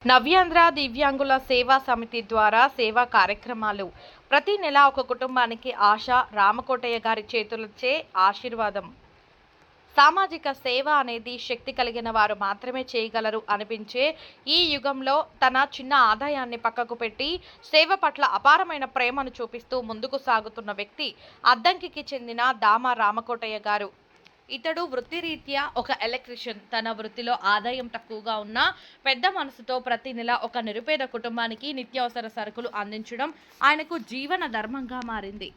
నవ్యాంధ్ర దివ్యాంగుల సేవా సమితి ద్వారా సేవా కార్యక్రమాలు. ప్రతి నెల ఒక కుటుంబానికి ఆశ. రామకోటయ్య గారి చేతులచే ఆశీర్వాదం. సామాజిక సేవ అనేది శక్తి కలిగిన వారు మాత్రమే చేయగలరు అనిపించే ఈ యుగంలో తన చిన్న ఆదాయాన్ని పక్కకు పెట్టి సేవ పట్ల అపారమైన ప్రేమను చూపిస్తూ ముందుకు సాగుతున్న వ్యక్తి అద్దంకికి చెందిన దామ రామకోటయ్య గారు. ఇతడు వృత్తిరీత్యా ఒక ఎలక్ట్రీషియన్. తన వృత్తిలో ఆదాయం తక్కువగా ఉన్నా పెద్ద మనసుతో ప్రతి నెల ఒక నిరుపేద కుటుంబానికి నిత్యావసర సరుకులు అందించడం ఆయనకు జీవన ధర్మంగా మారింది.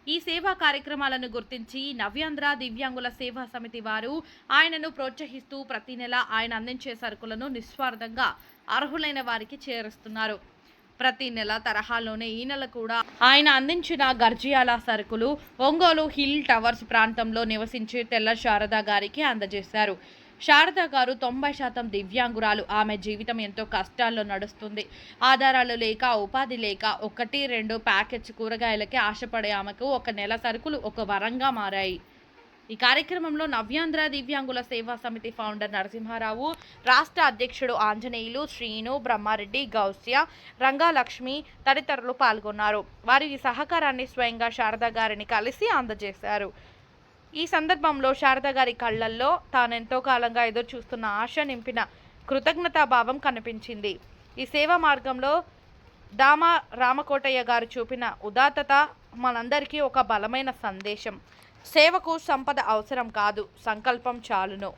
ఈ సేవా కార్యక్రమాలను గుర్తించి నవ్యాంధ్ర దివ్యాంగుల సేవా సమితి వారు ఆయనను ప్రోత్సహిస్తూ ప్రతి నెల ఆయన అందించే సరుకులను నిస్వార్థంగా అర్హులైన వారికి చేరుస్తున్నారు. ప్రతి నెల తరహాలోనే ఈ నెల కూడా ఆయన అందించిన గర్జియాల సరుకులు ఒంగోలు హిల్ టవర్స్ ప్రాంతంలో నివసించే తెల్ల శారద గారికి అందజేశారు. శారద గారు 90% దివ్యాంగురాలు. ఆమె జీవితం ఎంతో కష్టాల్లో నడుస్తుంది. ఆధారాలు లేక, ఉపాధి లేక 1-2 ప్యాకెట్స్ కూరగాయలకే ఆశపడే ఆమెకు ఒక నెల సరుకులు ఒక వరంగా మారాయి. ఈ కార్యక్రమంలో నవ్యాంధ్ర దివ్యాంగుల సేవా సమితి ఫౌండర్ నరసింహారావు, రాష్ట్ర అధ్యక్షుడు ఆంజనేయులు, శ్రీను, బ్రహ్మారెడ్డి, గౌస్య, రంగాలక్ష్మి తదితరులు పాల్గొన్నారు. వారు ఈ సహకారాన్ని స్వయంగా శారద గారిని కలిసి అందజేశారు. ఈ సందర్భంలో శారద గారి కళ్లల్లో తానెంతో కాలంగా ఎదురు చూస్తున్న ఆశ నింపిన కృతజ్ఞతాభావం కనిపించింది. ఈ సేవా మార్గంలో దామ రామకోటయ్య గారు చూపిన ఉదాత్తత మనందరికీ ఒక బలమైన సందేశం. సేవకు సంపద అవసరం కాదు, సంకల్పం చాలును.